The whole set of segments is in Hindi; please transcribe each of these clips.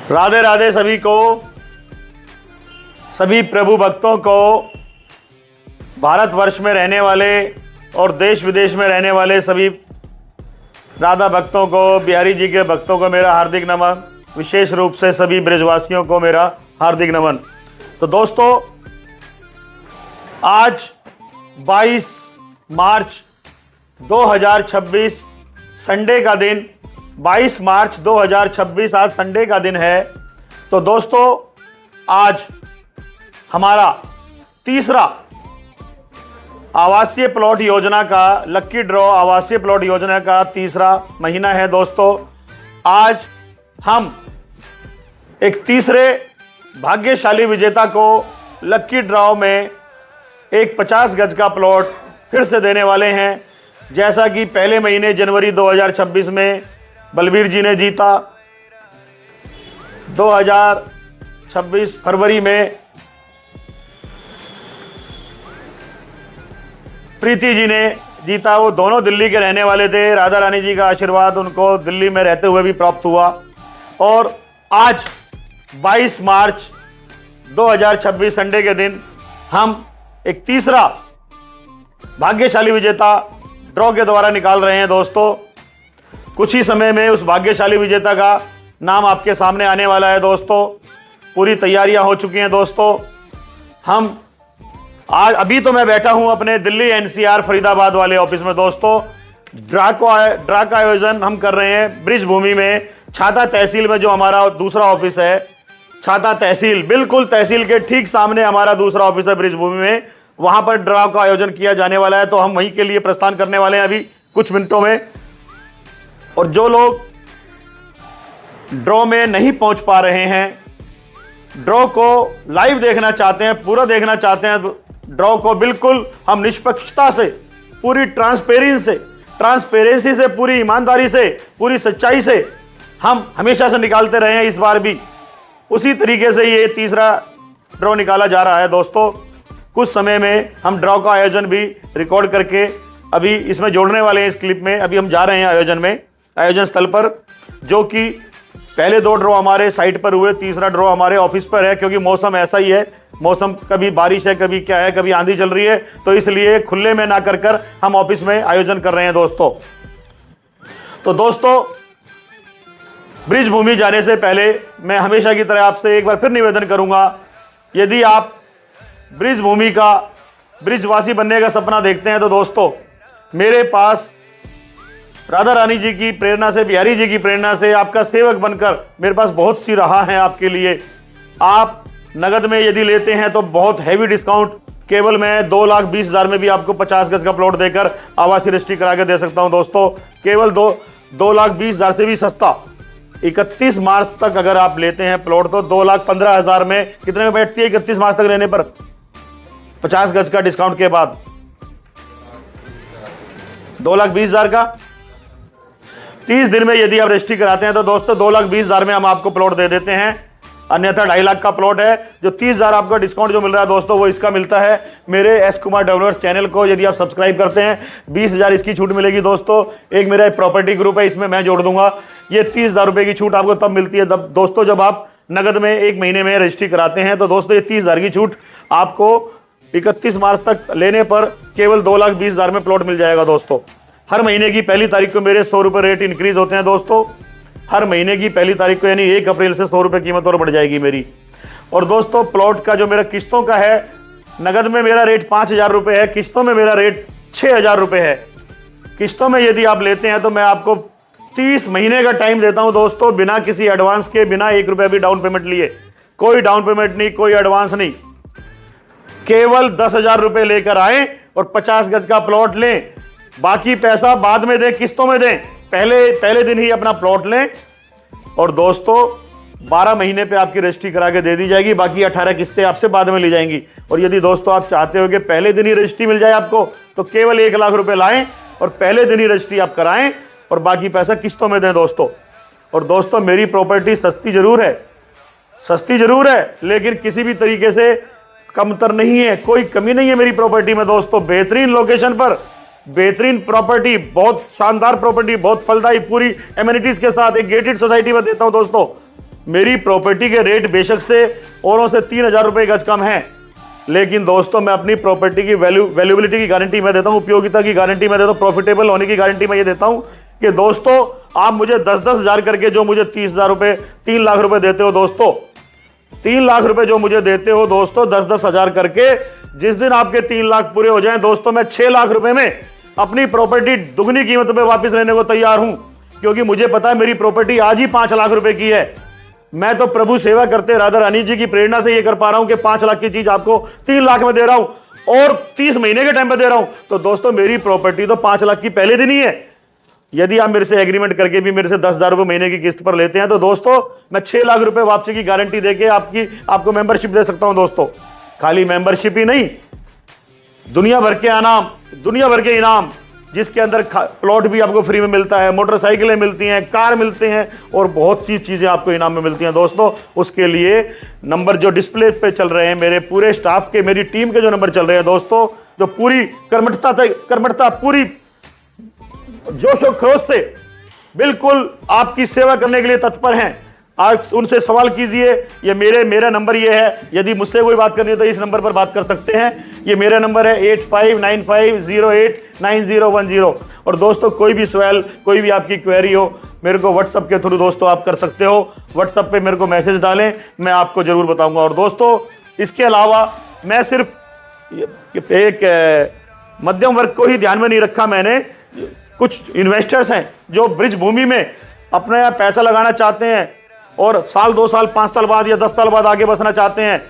राधे राधे सभी को, सभी प्रभु भक्तों को, भारतवर्ष में रहने वाले और देश विदेश में रहने वाले सभी राधा भक्तों को, बिहारी जी के भक्तों को मेरा हार्दिक नमन। विशेष रूप से सभी ब्रजवासियों को मेरा हार्दिक नमन। तो दोस्तों, आज 22 मार्च 2026 संडे का दिन, 22 मार्च 2026 आज संडे का दिन है। तो दोस्तों, आज हमारा तीसरा आवासीय प्लॉट योजना का लक्की ड्रॉ, आवासीय प्लॉट योजना का तीसरा महीना है। दोस्तों, आज हम एक तीसरे भाग्यशाली विजेता को लक्की ड्रॉ में एक 50 गज का प्लॉट फिर से देने वाले हैं। जैसा कि पहले महीने जनवरी 2026 में बलबीर जी ने जीता, 2026 फरवरी में प्रीति जी ने जीता। वो दोनों दिल्ली के रहने वाले थे। राधा रानी जी का आशीर्वाद उनको दिल्ली में रहते हुए भी प्राप्त हुआ। और आज 22 मार्च 2026 संडे के दिन हम एक तीसरा भाग्यशाली विजेता ड्रॉ के द्वारा निकाल रहे हैं। दोस्तों, कुछ ही समय में उस भाग्यशाली विजेता का नाम आपके सामने आने वाला है। दोस्तों, पूरी तैयारियां हो चुकी हैं। दोस्तों, हम आज अभी तो मैं बैठा हूं अपने दिल्ली एनसीआर फरीदाबाद वाले ऑफिस में। दोस्तों, ड्रा का आयोजन हम कर रहे हैं ब्रिज भूमि में, छाता तहसील में, जो हमारा दूसरा ऑफिस है। छाता तहसील, बिल्कुल तहसील के ठीक सामने हमारा दूसरा ऑफिस है ब्रिज भूमि में। वहां पर ड्रा का आयोजन किया जाने वाला है। तो हम वहीं के लिए प्रस्थान करने वाले हैं अभी कुछ मिनटों में। और जो लोग ड्रॉ में नहीं पहुंच पा रहे हैं, ड्रॉ को लाइव देखना चाहते हैं, पूरा देखना चाहते हैं, तो ड्रॉ को बिल्कुल हम निष्पक्षता से, पूरी ट्रांसपेरेंसी से, पूरी ईमानदारी से, पूरी सच्चाई से हम हमेशा से निकालते रहे हैं। इस बार भी उसी तरीके से ये तीसरा ड्रॉ निकाला जा रहा है। दोस्तों, कुछ समय में हम ड्रॉ का आयोजन भी रिकॉर्ड करके अभी इसमें जोड़ने वाले हैं। इस क्लिप में अभी हम जा रहे हैं आयोजन स्थल पर, जो कि पहले 2 ड्रॉ हमारे साइट पर हुए, तीसरा ड्रॉ हमारे ऑफिस पर है। क्योंकि मौसम ऐसा ही है, मौसम कभी बारिश है, कभी क्या है, कभी आंधी चल रही है, तो इसलिए खुले में ना कर हम ऑफिस में आयोजन कर रहे हैं। दोस्तों, ब्रिज भूमि जाने से पहले मैं हमेशा की तरह आपसे एक बार फिर निवेदन करूंगा, यदि आप ब्रिज भूमि का ब्रिजवासी बनने का सपना देखते हैं, तो दोस्तों, मेरे पास राधा रानी जी की प्रेरणा से, बिहारी जी की प्रेरणा से, आपका सेवक बनकर मेरे पास बहुत सी राह हैं आपके लिए। आप नगद में यदि लेते हैं तो बहुत हैवी डिस्काउंट, केवल मैं 2,20,000 में भी आपको 50 गज का प्लॉट देकर आवासीय रजिस्ट्री करा के दे सकता हूं। दोस्तों, केवल 2,20,000 से भी सस्ता 31 मार्च तक अगर आप लेते हैं प्लॉट, तो 2,15,000 में कितने में बैठती है 31 मार्च तक लेने पर, 50 गज का डिस्काउंट के बाद 2,20,000 का। 30 दिन में यदि आप रजिस्ट्री कराते हैं तो दोस्तों 2,20,000 में हम आपको प्लॉट दे देते हैं। अन्यथा 2.5 लाख का प्लॉट है। जो 30,000 आपका डिस्काउंट जो मिल रहा है दोस्तों, वो इसका मिलता है। मेरे एस कुमार डेवलपर्स चैनल को यदि आप सब्सक्राइब करते हैं, 20,000 इसकी छूट मिलेगी। दोस्तों, एक मेरा प्रॉपर्टी ग्रुप है, इसमें मैं जोड़ दूंगा। ये 30,000 रुपए की छूट आपको तब मिलती है दोस्तों, जब आप नगद में 1 महीने में रजिस्ट्री कराते हैं। तो दोस्तों, ये 30,000 की छूट आपको 31 मार्च तक लेने पर केवल 2,20,000 में प्लॉट मिल जाएगा। दोस्तों, हर महीने की पहली तारीख को मेरे 100 रुपये रेट इंक्रीज होते हैं। दोस्तों, हर महीने की पहली तारीख को, यानी 1 अप्रैल से 100 रुपये कीमत और बढ़ जाएगी मेरी। और दोस्तों, प्लॉट का जो मेरा किस्तों का है, नगद में मेरा रेट 5,000 रुपये है, किस्तों में मेरा रेट 6,000 रुपये है। किस्तों में यदि आप लेते हैं तो मैं आपको 30 महीने का टाइम देता हूं दोस्तों, बिना किसी एडवांस के, बिना 1 रुपये भी डाउन पेमेंट लिए। कोई डाउन पेमेंट नहीं, कोई एडवांस नहीं, केवल 10,000 रुपये लेकर आए और 50 गज का प्लॉट लें। बाकी पैसा बाद में दें, किस्तों में दें, पहले दिन ही अपना प्लॉट लें। और दोस्तों, 12 महीने पे आपकी रजिस्ट्री करा के दे दी जाएगी। बाकी 18 किस्तें आपसे बाद में ली जाएंगी। और यदि दोस्तों आप चाहते हो कि पहले दिन ही रजिस्ट्री मिल जाए आपको, तो केवल 1 लाख रुपए लाएं और पहले दिन ही रजिस्ट्री आप कराएं और बाकी पैसा किस्तों में दें दोस्तों। और दोस्तों, मेरी प्रॉपर्टी सस्ती जरूर है, लेकिन किसी भी तरीके से कमतर नहीं है, कोई कमी नहीं है मेरी प्रॉपर्टी में दोस्तों। बेहतरीन लोकेशन पर बेहतरीन प्रॉपर्टी, बहुत शानदार प्रॉपर्टी, बहुत फलदायी, पूरी एमिनिटीज के साथ एक गेटेड सोसाइटी में देता हूं दोस्तों। मेरी प्रॉपर्टी के रेट बेशक से औरों से 3,000 रुपये गज कम है, लेकिन दोस्तों मैं अपनी प्रॉपर्टी की वैल्यूबिलिटी की गारंटी मैं देता हूं, उपयोगिता की गारंटी मैं देता हूं, प्रॉफिटेबल होने की गारंटी मैं ये देता हूं कि दोस्तों आप मुझे 10-10 हज़ार करके जो मुझे 30,000 रुपये 3 लाख रुपए देते हो दोस्तों, 3 लाख रुपए जो मुझे देते हो दोस्तों 10-10 हज़ार करके, जिस दिन आपके 3 लाख पूरे हो जाएं दोस्तों, मैं 6 लाख रुपए में अपनी प्रॉपर्टी दुगनी कीमत पे वापस लेने को तैयार हूं, क्योंकि मुझे पता है मेरी प्रॉपर्टी आज ही 5 लाख रुपए की है। मैं तो प्रभु सेवा करते राधा रानी जी की प्रेरणा से ये कर पा रहा हूं कि 5 लाख की चीज आपको 3 लाख में दे रहा हूं और 30 महीने के टाइम पे दे रहा हूं। तो दोस्तों मेरी प्रॉपर्टी तो 5 लाख की पहले दिन ही है। यदि आप मेरे से एग्रीमेंट करके भी मेरे से 10,000 रुपए महीने की किस्त पर लेते हैं तो दोस्तों मैं 6 लाख रुपए वापसी की गारंटी देके आपको मेंबरशिप दे सकता हूं दोस्तों। खाली मेंबरशिप ही नहीं, दुनिया भर के इनाम, जिसके अंदर प्लॉट भी आपको फ्री में मिलता है, मोटरसाइकिलें मिलती हैं, कार मिलते हैं और बहुत सी चीजें आपको इनाम में मिलती हैं दोस्तों। उसके लिए नंबर जो डिस्प्ले पे चल रहे हैं, मेरे पूरे स्टाफ के, मेरी टीम के जो नंबर चल रहे हैं दोस्तों, जो पूरी कर्मठता पूरी जोश और खरोश से बिल्कुल आपकी सेवा करने के लिए तत्पर हैं, आप उनसे सवाल कीजिए। ये मेरा नंबर ये है, यदि मुझसे कोई बात करनी है तो इस नंबर पर बात कर सकते हैं। ये मेरा नंबर है 8595089010। और दोस्तों कोई भी सवाल, कोई भी आपकी क्वेरी हो, मेरे को व्हाट्सएप के थ्रू दोस्तों आप कर सकते हो। व्हाट्सएप पे मेरे को मैसेज डालें, मैं आपको जरूर बताऊंगा। और दोस्तों इसके अलावा मैं सिर्फ एक मध्यम वर्ग को ही ध्यान में नहीं रखा मैंने, कुछ इन्वेस्टर्स हैं जो ब्रिज भूमि में अपना यहाँ पैसा लगाना चाहते हैं और साल 2 साल 5 साल बाद या 10 साल बाद आगे बढ़ना चाहते हैं,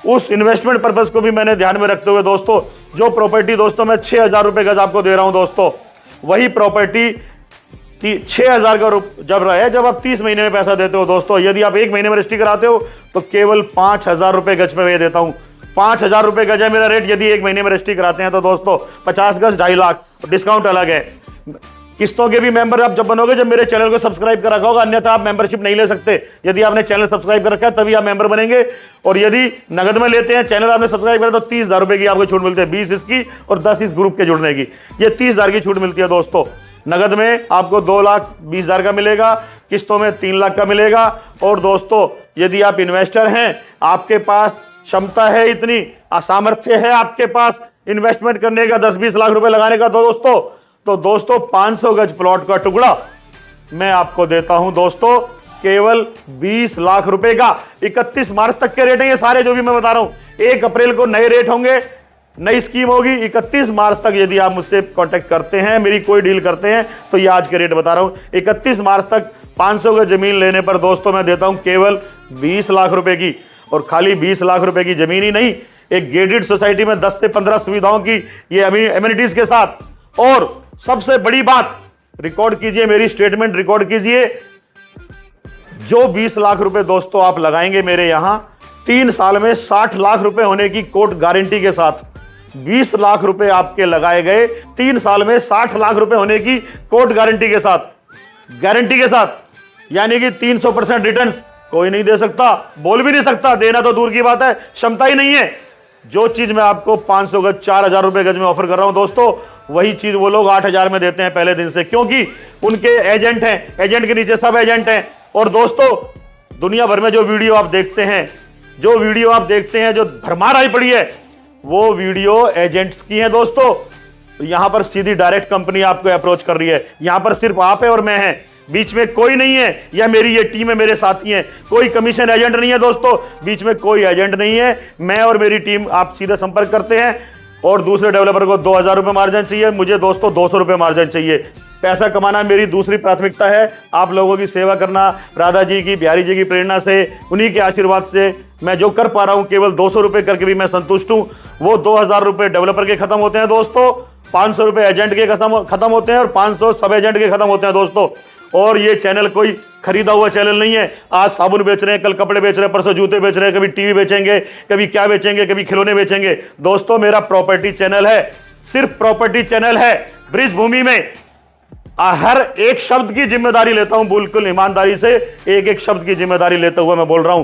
उस इन्वेस्टमेंट पर्पस को भी मैंने ध्यान में रखते हुए दोस्तों जो प्रॉपर्टी दोस्तों मैं 6,000 रुपये गज आपको दे रहा हूं दोस्तों, वही प्रॉपर्टी 6,000 का जब आप 30 महीने में पैसा देते हो दोस्तों। यदि आप 1 महीने में रजिस्ट्री कराते हो तो केवल 5,000 रुपये गज में मैं देता हूं। 5,000 रुपये गज है मेरा रेट। यदि 1 महीने में रजिस्ट्री कराते हैं तो दोस्तों 50 गज 2.5 लाख, डिस्काउंट अलग है। किस्तों के भी मेंबर आप जब बनोगे जब मेरे चैनल को सब्सक्राइब कर रखा होगा, अन्यथा आप मेंबरशिप नहीं ले सकते। यदि आपने चैनल सब्सक्राइब कर रखा है तभी आप मेंबर बनेंगे। और यदि नगद में लेते हैं, चैनल आपने सब्सक्राइब करा तो 30,000 रुपए की आपको छूट मिलती है, 20 इसकी और 10 इस ग्रुप के जुड़ने की, ये 30,000 की छूट मिलती है दोस्तों। नगद में आपको 2,20,000 का मिलेगा, किस्तों में 3 लाख का मिलेगा। और दोस्तों यदि आप इन्वेस्टर हैं, आपके पास क्षमता है, इतनी सामर्थ्य है आपके पास इन्वेस्टमेंट करने का, 10-20 लाख रुपए लगाने का, तो दोस्तों 500 गज प्लॉट का टुकड़ा मैं आपको देता हूं दोस्तों केवल 20 लाख रुपए का। 31 मार्च तक के रेट हैं ये सारे जो भी मैं बता रहा हूं। 1 अप्रैल को नए रेट होंगे, नई स्कीम होगी। 31 मार्च तक यदि आप मुझसे कांटेक्ट करते हैं, मेरी कोई डील करते हैं, तो ये आज के रेट बता रहा हूं। 31 मार्च तक 500 गज जमीन लेने पर दोस्तों मैं देता हूं केवल 20 लाख रुपए की। और खाली 20 लाख रुपए की जमीन ही नहीं, एक गेटेड सोसाइटी में 10 से 15 सुविधाओं की ये एमिनिटीज के साथ। और सबसे बड़ी बात, रिकॉर्ड कीजिए, मेरी स्टेटमेंट रिकॉर्ड कीजिए, जो 20 लाख रुपए दोस्तों आप लगाएंगे मेरे यहां, 3 साल में 60 लाख रुपए होने की कोर्ट गारंटी के साथ। 20 लाख रुपए आपके लगाए गए, 3 साल में 60 लाख रुपए होने की कोर्ट गारंटी के साथ, यानी कि 300% रिटर्न्स कोई नहीं दे सकता, बोल भी नहीं सकता, देना तो दूर की बात है, क्षमता ही नहीं है। जो चीज मैं आपको 500 गज 4,000 रुपए गज में ऑफर कर रहा हूं दोस्तों, वही चीज वो लोग 8,000 में देते हैं पहले दिन से, क्योंकि उनके एजेंट हैं, एजेंट के नीचे सब एजेंट हैं। और दोस्तों दुनिया भर में जो वीडियो आप देखते हैं, जो भरमार आई पड़ी है, वो वीडियो एजेंट्स की है दोस्तों। यहां पर सीधी डायरेक्ट कंपनी आपको अप्रोच कर रही है, यहां पर सिर्फ आप है और मैं है, बीच में कोई नहीं है। या मेरी ये टीम है, मेरे साथी हैं, कोई कमीशन एजेंट नहीं है दोस्तों, बीच में कोई एजेंट नहीं है। मैं और मेरी टीम आप सीधे संपर्क करते हैं। और दूसरे डेवलपर को 2,000 रुपये मार्जिन चाहिए, मुझे दोस्तों 200 रुपये मार्जिन चाहिए। पैसा कमाना मेरी दूसरी प्राथमिकता है, आप लोगों की सेवा करना, राधा जी की, बिहारी जी की प्रेरणा से, उन्हीं के आशीर्वाद से मैं जो कर पा रहा हूं, केवल 200 रुपये करके भी मैं संतुष्ट हूं। वो 2,000 रुपये डेवलपर के खत्म होते हैं दोस्तों, 500 रुपये एजेंट के खत्म होते हैं और 500 सब एजेंट के खत्म होते हैं दोस्तों। और ये चैनल कोई खरीदा हुआ चैनल नहीं है। आज साबुन बेच रहे हैं, कल कपड़े बेच रहे हैं, परसों जूते बेच रहे हैं, कभी टीवी बेचेंगे, कभी क्या बेचेंगे, कभी खिलौने बेचेंगे। दोस्तों मेरा प्रॉपर्टी चैनल है, सिर्फ प्रॉपर्टी चैनल है। ब्रिज भूमि में हर एक शब्द की जिम्मेदारी लेता हूं, बिल्कुल ईमानदारी से एक शब्द की जिम्मेदारी लेते हुए मैं बोल रहा हूं,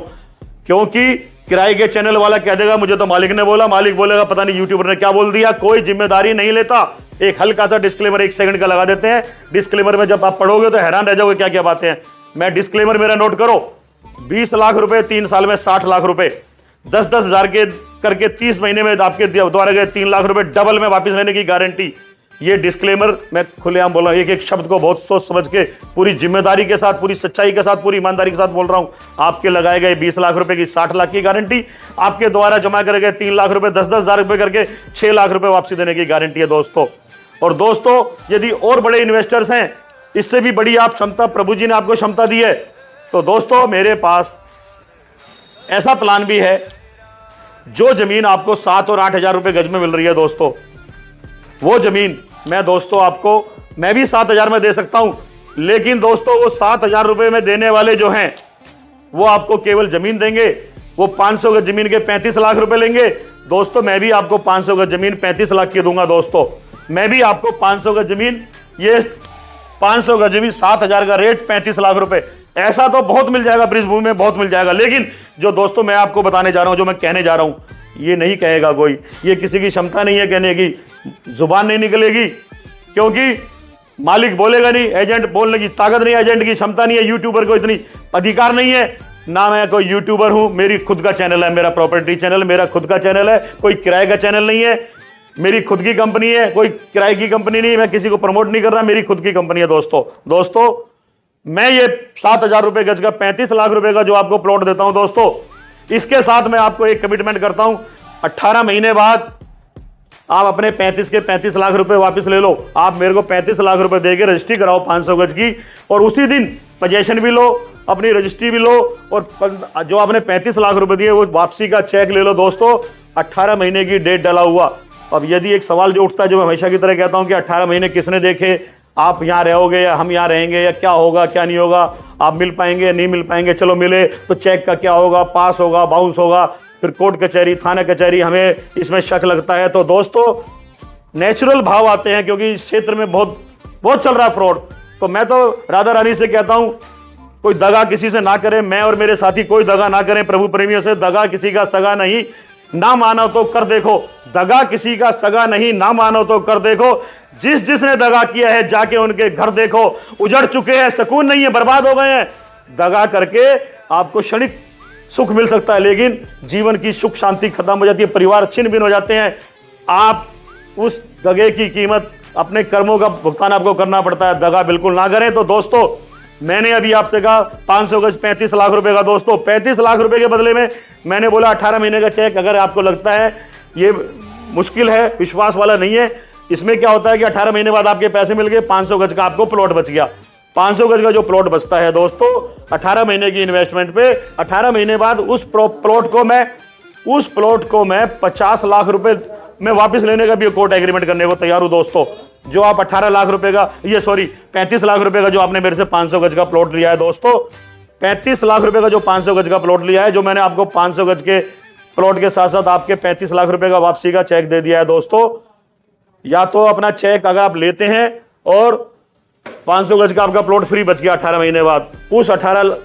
क्योंकि किराए के चैनल वाला कह देगा मुझे तो मालिक ने बोला, मालिक बोलेगा पता नहीं यूट्यूबर ने क्या बोल दिया, कोई जिम्मेदारी नहीं लेता। एक हल्का सा डिस्क्लेमर 1 सेकंड का लगा देते हैं। डिस्क्लेमर में जब आप पढ़ोगे तो हैरान रह जाओगे क्या क्या बातें हैं। मैं डिस्क्लेमर मेरा नोट करो, 20 लाख रुपए 3 साल में 60 लाख रुपए, 10-10 हजार के करके 30 महीने में आपके द्वारा गए 3 लाख रुपए डबल में वापस लेने की गारंटी। ये डिस्क्लेमर मैं खुलेआम बोल रहा हूं, एक एक शब्द को बहुत सोच समझ के पूरी जिम्मेदारी के साथ, पूरी सच्चाई के साथ, पूरी ईमानदारी के साथ बोल रहा हूं। आपके लगाए गए 20 लाख रुपए की 60 लाख की गारंटी, आपके द्वारा जमा करे गए 3 लाख रुपए 10-10 हजार रुपए करके 6 लाख रुपए वापसी देने की गारंटी है दोस्तों। और दोस्तों यदि और बड़े इन्वेस्टर्स हैं, इससे भी बड़ी आप क्षमता प्रभु जी ने आपको क्षमता दी है, तो दोस्तों मेरे पास ऐसा प्लान भी है। जो जमीन आपको 7 और 8 हजार रुपए गज में मिल रही है दोस्तों, वो जमीन मैं दोस्तों आपको मैं भी 7 हजार में दे सकता हूं, लेकिन दोस्तों वो 7 हजार रुपए में देने वाले जो हैं वो आपको केवल जमीन देंगे। वो 500 गज जमीन के 35 लाख रुपए लेंगे दोस्तों, मैं भी आपको 500 गज जमीन 35 लाख की दूंगा दोस्तों। मैं भी आपको 500 गज जमीन, ये 500 गज जमीन 7 हजार का रेट 35 लाख रुपए, ऐसा तो बहुत मिल जाएगा ब्रिजभूमि में, बहुत मिल जाएगा। लेकिन जो दोस्तों मैं आपको बताने जा रहा हूं, जो मैं कहने जा रहा हूं, ये नहीं कहेगा कोई, ये किसी की क्षमता नहीं है कहने की, जुबान नहीं निकलेगी, क्योंकि मालिक बोलेगा नहीं, एजेंट बोलने की ताकत नहीं, एजेंट की क्षमता नहीं है, यूट्यूबर को इतनी अधिकार नहीं है ना। मैं कोई यूट्यूबर हूं, मेरी खुद का चैनल है, मेरा प्रॉपर्टी चैनल, मेरा खुद का चैनल है, कोई किराए का चैनल नहीं है, मेरी खुद की कंपनी है, कोई किराए की कंपनी नहीं, मैं किसी को प्रमोट नहीं कर रहा, मेरी खुद की कंपनी है दोस्तों। मैं ये 7 हजार रुपए गज का 35 लाख रुपए का जो आपको प्लॉट देता हूं दोस्तों, इसके साथ मैं आपको एक कमिटमेंट करता हूं, 18 महीने बाद आप अपने 35 के 35 लाख रुपए वापस ले लो। आप मेरे को 35 लाख रुपए देके रजिस्ट्री कराओ 500 गज की, और उसी दिन पोजेशन भी लो, अपनी रजिस्ट्री भी लो, और जो आपने 35 लाख रुपए दिए वो वापसी का चेक ले लो दोस्तों। 18 महीने की डेट डाला हुआ। अब यदि एक सवाल जो उठता है, जो मैं हमेशा की तरह कहता हूं कि 18 महीने किसने देखे, आप यहाँ रहोगे या हम यहाँ रहेंगे, या क्या होगा क्या नहीं होगा, आप मिल पाएंगे या नहीं मिल पाएंगे, चलो मिले तो चेक का क्या होगा, पास होगा बाउंस होगा, फिर कोर्ट कचहरी थाना कचहरी, हमें इसमें शक लगता है। तो दोस्तों नेचुरल भाव आते हैं, क्योंकि इस क्षेत्र में बहुत चल रहा है फ्रॉड। तो मैं तो राधा रानी से कहता हूं, कोई दगा किसी से ना करें, मैं और मेरे साथी कोई दगा ना करें प्रभु प्रेमियों से। दगा किसी का सगा नहीं, ना मानो तो कर देखो, दगा किसी का सगा नहीं, ना मानो तो कर देखो। जिसने दगा किया है जाके उनके घर देखो, उजड़ चुके हैं, सुकून नहीं है, बर्बाद हो गए हैं। दगा करके आपको क्षणिक सुख मिल सकता है, लेकिन जीवन की सुख शांति खत्म हो जाती है, परिवार छिन्न भिन्न हो जाते हैं। आप उस दगे की कीमत, अपने कर्मों का भुगतान आपको करना पड़ता है। दगा बिल्कुल ना करें। तो दोस्तों मैंने अभी आपसे कहा 500 गज 35 लाख रुपए का दोस्तों, 35 लाख रुपए के बदले में मैंने बोला 18 महीने का चेक। अगर आपको लगता है ये मुश्किल है, विश्वास वाला नहीं है, इसमें क्या होता है कि 18 महीने बाद आपके पैसे मिल गए, 500 गज का आपको प्लॉट बच गया। 500 गज का जो प्लॉट बचता है दोस्तों 18 महीने की इन्वेस्टमेंट पे, 18 महीने बाद उस प्लॉट को मैं 50 लाख रुपए में वापस लेने का भी कोर्ट एग्रीमेंट करने को तैयार हूं दोस्तों। जो आप 18 लाख रुपए का, 35 लाख रुपए का जो आपने मेरे से 500 गज का प्लॉट लिया है दोस्तों, 35 लाख रुपए का जो 500 गज का प्लॉट लिया है, जो मैंने आपको 500 गज के प्लॉट के साथ साथ आपके 35 लाख रुपए का वापसी का चेक दे दिया है दोस्तों। या तो अपना चेक अगर आप लेते हैं और 500 गज का आपका प्लॉट फ्री बच गया 18 महीने बाद, उस 18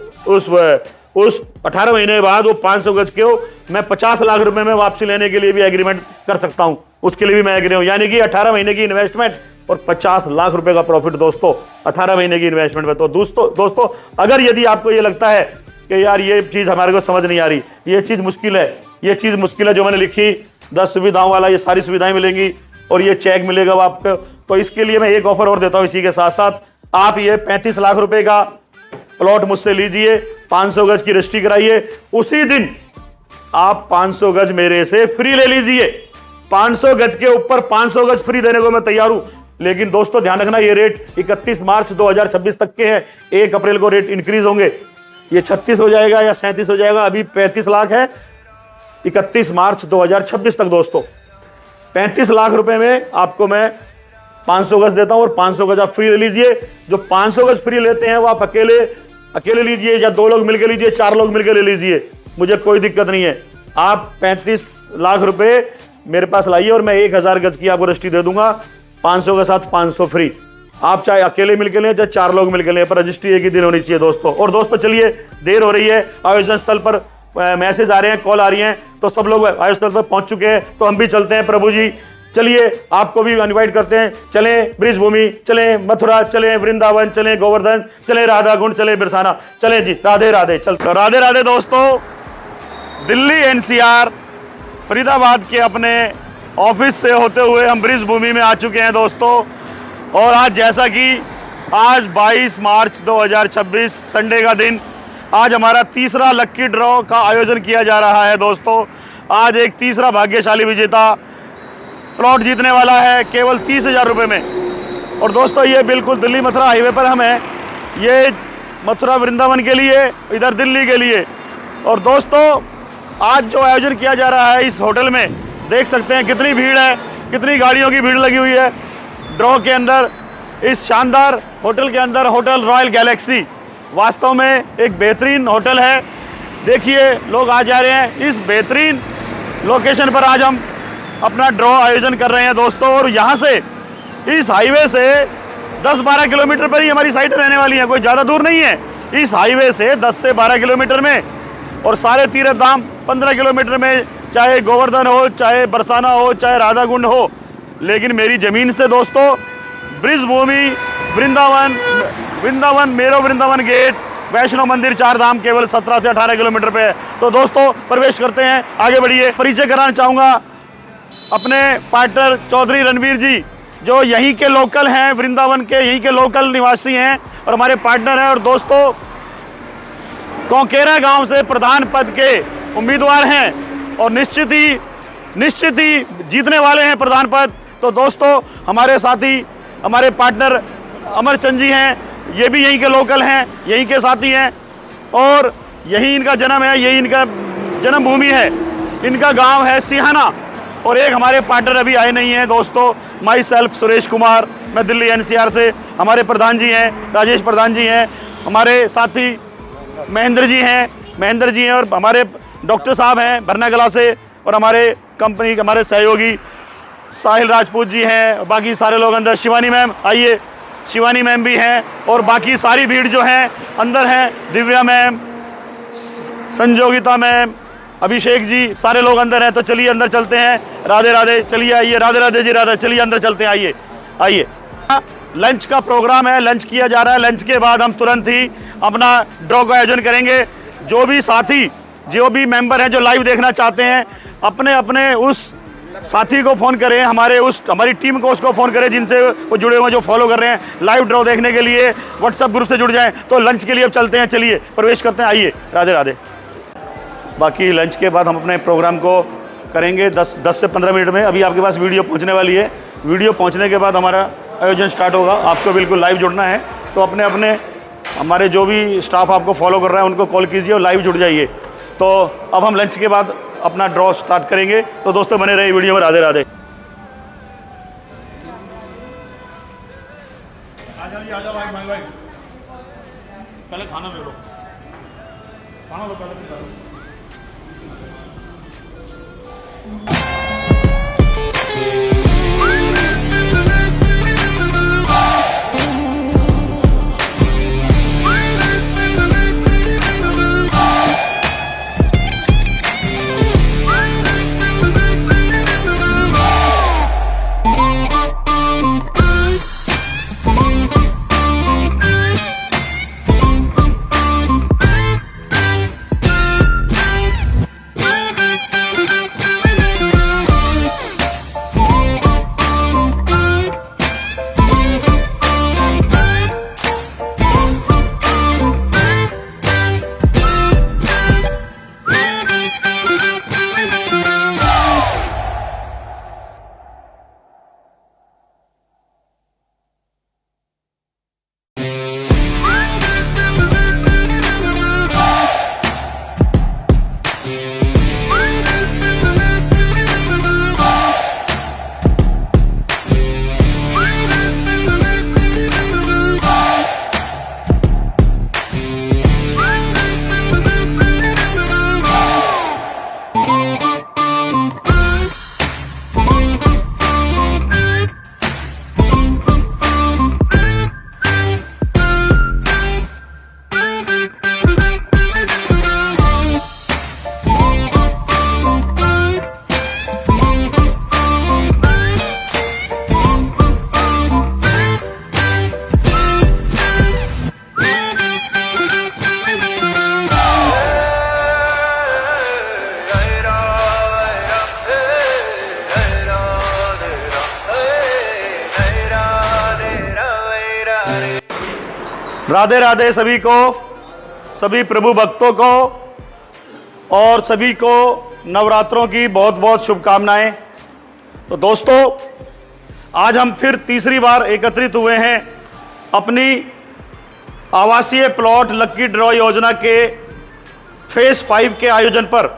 महीने बाद वो 500 गज के मैं 50 लाख रुपए में वापसी लेने के लिए भी एग्रीमेंट कर सकता हूं, उसके लिए भी मैं एग्री हूं। यानी कि 18 महीने की इन्वेस्टमेंट और 50 लाख रुपए का प्रॉफिट दोस्तों 18 महीने की इन्वेस्टमेंट में। तो दोस्तों अगर यदि आपको ये लगता है कि यार ये चीज हमारे को समझ नहीं आ रही, ये चीज मुश्किल है, जो मैंने लिखी 10 सुविधाओं वाला, ये सारी सुविधाएं मिलेंगी और ये चेक मिलेगा आपको, तो इसके लिए मैं एक ऑफर और देता हूं। इसी के साथ साथ आप ये 35 लाख रुपए का प्लॉट मुझसे लीजिए, 500 गज की रजिस्ट्री कराइए, उसी दिन आप 500 गज मेरे से फ्री ले लीजिए। 500 गज के ऊपर 500 गज फ्री देने को मैं तैयार हूं। लेकिन दोस्तों ध्यान रखना, ये रेट 31 मार्च 2026 तक के हैं। 1 अप्रैल को रेट इंक्रीज होंगे, ये 36 हो जाएगा या 37 हो जाएगा। अभी 35 लाख है, 31 मार्च 2026 तक दोस्तों 35 लाख रुपए में आपको मैं 500 गज देता हूं और 500 गज आप फ्री ले लीजिए। जो 500 गज फ्री लेते हैं वो आप अकेले लीजिए, या 2 लोग मिलकर लीजिए, 4 लोग मिलकर ले लीजिए, मुझे कोई दिक्कत नहीं है। आप 35 लाख रुपए मेरे पास लाइए और मैं 1000 गज की आपको रजिस्ट्री दे दूंगा, 500 के साथ 500 फ्री। आप चाहे अकेले मिलकर लें चाहे 4 लोग मिलकर लें, पर रजिस्ट्री एक ही दिन होनी चाहिए दोस्तों। और दोस्तों चलिए, देर हो रही है, आयोजन स्थल पर मैसेज आ रहे हैं, कॉल आ रही हैं, तो सब लोग आयोजन स्थल पर पहुंच चुके हैं, तो हम भी चलते हैं। प्रभु जी चलिए आपको भी इनवाइट करते हैं, चलें ब्रिजभूमि, चलें मथुरा, चलें वृंदावन, चलें गोवर्धन, चलें राधा कुंड, चलें बिरसाना, चलें जी। राधे राधे। चल राधे राधे दोस्तों। दिल्ली एनसीआर फरीदाबाद के अपने ऑफिस से होते हुए हम ब्रिजभूमि में आ चुके हैं दोस्तों। और आज जैसा कि आज 22 मार्च 2026 संडे का दिन, आज हमारा तीसरा लक्की ड्रॉ का आयोजन किया जा रहा है दोस्तों। आज एक तीसरा भाग्यशाली विजेता प्लॉट जीतने वाला है केवल 30,000 रुपये में। और दोस्तों ये बिल्कुल दिल्ली मथुरा हाईवे पर हम हैं, ये मथुरा वृंदावन के लिए, इधर दिल्ली के लिए। और दोस्तों आज जो आयोजन किया जा रहा है इस होटल में, देख सकते हैं कितनी भीड़ है, कितनी गाड़ियों की भीड़ लगी हुई है ड्रॉ के अंदर। इस शानदार होटल के अंदर होटल रॉयल गैलेक्सी वास्तव में एक बेहतरीन होटल है। देखिए लोग आ जा रहे हैं इस बेहतरीन लोकेशन पर। आज हम अपना ड्रॉ आयोजन कर रहे हैं दोस्तों। और यहाँ से इस हाईवे से 10-12 किलोमीटर पर ही हमारी साइट रहने वाली है, कोई ज़्यादा दूर नहीं है। इस हाईवे से 10 से 12 किलोमीटर में, और सारे तीर्थ धाम 15 किलोमीटर में, चाहे गोवर्धन हो, चाहे बरसाना हो, चाहे राधा कुंड हो। लेकिन मेरी ज़मीन से दोस्तों ब्रिजभूमि, वृंदावन मेरो वृंदावन गेट, वैष्णो मंदिर, 4 धाम केवल 17 से 18 किलोमीटर पे है। तो दोस्तों प्रवेश करते हैं, आगे बढ़िए। परिचय कराना चाहूँगा अपने पार्टनर चौधरी रणवीर जी, जो यहीं के लोकल हैं, वृंदावन के यहीं के लोकल निवासी हैं और हमारे पार्टनर हैं। और दोस्तों कोंकेरा गांव से प्रधान पद के उम्मीदवार हैं और निश्चित ही जीतने वाले हैं प्रधान पद। तो दोस्तों हमारे साथी, हमारे पार्टनर अमरचंद जी हैं, ये भी यहीं के लोकल हैं, यहीं के साथी हैं और यही इनका जन्म है, यही इनका जन्मभूमि है। इनका गांव है सिहाना। और एक हमारे पार्टनर अभी आए नहीं हैं दोस्तों, माई सेल्फ सुरेश कुमार, मैं दिल्ली एनसीआर से। हमारे प्रधान जी हैं, राजेश प्रधान जी हैं, हमारे साथी महेंद्र जी हैं और हमारे डॉक्टर साहब हैं बरनागला से, और हमारे कंपनी के हमारे सहयोगी साहिल राजपूत जी हैं। बाकी सारे लोग अंदर, शिवानी मैम आइए, शिवानी मैम भी हैं और बाकी सारी भीड़ जो है अंदर हैं, दिव्या मैम, संजोगिता मैम, अभिषेक जी, सारे लोग अंदर हैं। तो चलिए अंदर चलते हैं। राधे राधे। चलिए आइए, राधे राधे जी, राधे। चलिए अंदर चलते हैं, आइए आइए। लंच का प्रोग्राम है, लंच किया जा रहा है। लंच के बाद हम तुरंत ही अपना ड्रॉ का आयोजन करेंगे। जो भी साथी, जो भी मेंबर हैं जो लाइव देखना चाहते हैं, अपने अपने उस साथी को फ़ोन करें, हमारी टीम को उसको फ़ोन करें जिनसे वो जुड़े हुए, जो फॉलो कर रहे हैं लाइव ड्रॉ देखने के लिए, व्हाट्सएप ग्रुप से जुड़ जाएं। तो लंच के लिए अब चलते हैं, चलिए प्रवेश करते हैं, आइए। राधे राधे। बाकी लंच के बाद हम अपने प्रोग्राम को करेंगे 10 से 15 मिनट में। अभी आपके पास वीडियो पहुंचने वाली है। वीडियो पहुंचने के बाद हमारा आयोजन स्टार्ट होगा। आपको बिल्कुल लाइव जुड़ना है, तो अपने हमारे जो भी स्टाफ आपको फॉलो कर रहा है उनको कॉल कीजिए और लाइव जुड़ जाइए। तो अब हम लंच के बाद अपना ड्रॉ स्टार्ट करेंगे। तो दोस्तों बने रहिए वीडियो में। राधे राधे। आ जाओ भाई। पहले खाना ले लो, पहले। राधे राधे सभी को, सभी प्रभु भक्तों को और सभी को नवरात्रों की बहुत बहुत शुभकामनाएं। तो दोस्तों, आज हम फिर तीसरी बार एकत्रित हुए हैं अपनी आवासीय प्लॉट लक्की ड्रॉ योजना के फेज 5 के आयोजन पर।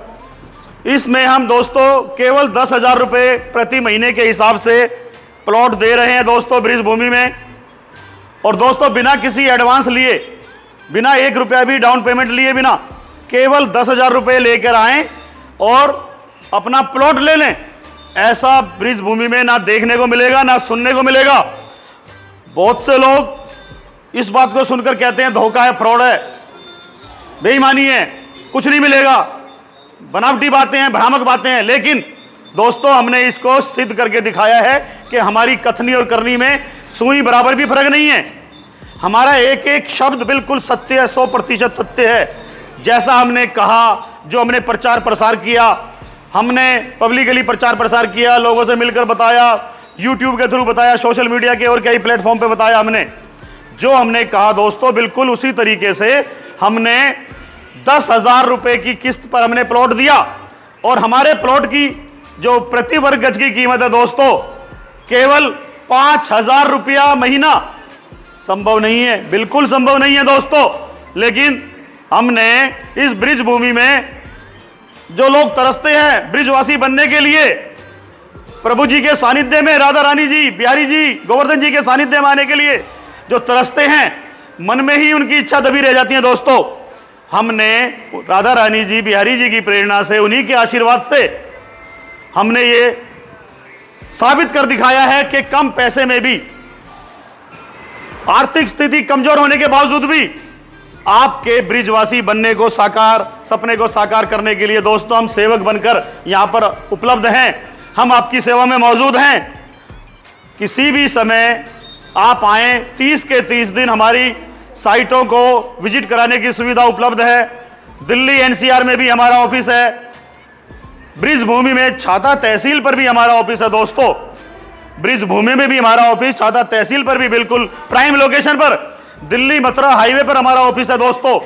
इसमें हम दोस्तों केवल 10,000 रुपये प्रति महीने के हिसाब से प्लॉट दे रहे हैं दोस्तों ब्रिज भूमि में। और दोस्तों बिना किसी एडवांस लिए, बिना 1 रुपया भी डाउन पेमेंट लिए बिना, केवल 10,000 रुपये लेकर आएं और अपना प्लॉट ले लें। ऐसा ब्रिज भूमि में ना देखने को मिलेगा ना सुनने को मिलेगा। बहुत से लोग इस बात को सुनकर कहते हैं धोखा है, फ्रॉड है, बेईमानी है, कुछ नहीं मिलेगा, बनावटी बातें हैं, भ्रामक बातें हैं। लेकिन दोस्तों हमने इसको सिद्ध करके दिखाया है कि हमारी कथनी और करनी में सुई बराबर भी फर्क नहीं है। हमारा एक एक शब्द बिल्कुल सत्य है, 100% सत्य है। जैसा हमने कहा, जो हमने प्रचार प्रसार किया, हमने पब्लिकली प्रचार प्रसार किया, लोगों से मिलकर बताया, यूट्यूब के थ्रू बताया, सोशल मीडिया के और कई प्लेटफॉर्म पे बताया। हमने जो हमने कहा दोस्तों बिल्कुल उसी तरीके से हमने 10,000 रुपये की किस्त पर हमने प्लॉट दिया। और हमारे प्लॉट की जो प्रति वर्ग गज की कीमत है दोस्तों केवल 5,000 रुपया महीना। संभव नहीं है, बिल्कुल संभव नहीं है दोस्तों। लेकिन हमने इस ब्रिज भूमि में जो लोग तरसते हैं ब्रिजवासी बनने के लिए, प्रभु जी के सानिध्य में, राधा रानी जी, बिहारी जी, गोवर्धन जी के सानिध्य में आने के लिए जो तरसते हैं, मन में ही उनकी इच्छा दबी रह जाती है दोस्तों। हमने राधा रानी जी, बिहारी जी की प्रेरणा से, उन्हीं के आशीर्वाद से हमने ये साबित कर दिखाया है कि कम पैसे में भी, आर्थिक स्थिति कमजोर होने के बावजूद भी आपके ब्रिजवासी बनने को साकार, सपने को साकार करने के लिए दोस्तों हम सेवक बनकर यहां पर उपलब्ध हैं। हम आपकी सेवा में मौजूद हैं। किसी भी समय आप आएं, 30 के 30 दिन हमारी साइटों को विजिट कराने की सुविधा उपलब्ध है। दिल्ली एनसीआर में भी हमारा ऑफिस है। ब्रिज भूमि में छाता तहसील पर भी हमारा ऑफिस है दोस्तों। ब्रिज भूमि में भी हमारा ऑफिस, छाता तहसील पर भी बिल्कुल प्राइम लोकेशन पर, दिल्ली मथुरा हाईवे पर हमारा ऑफिस है दोस्तों।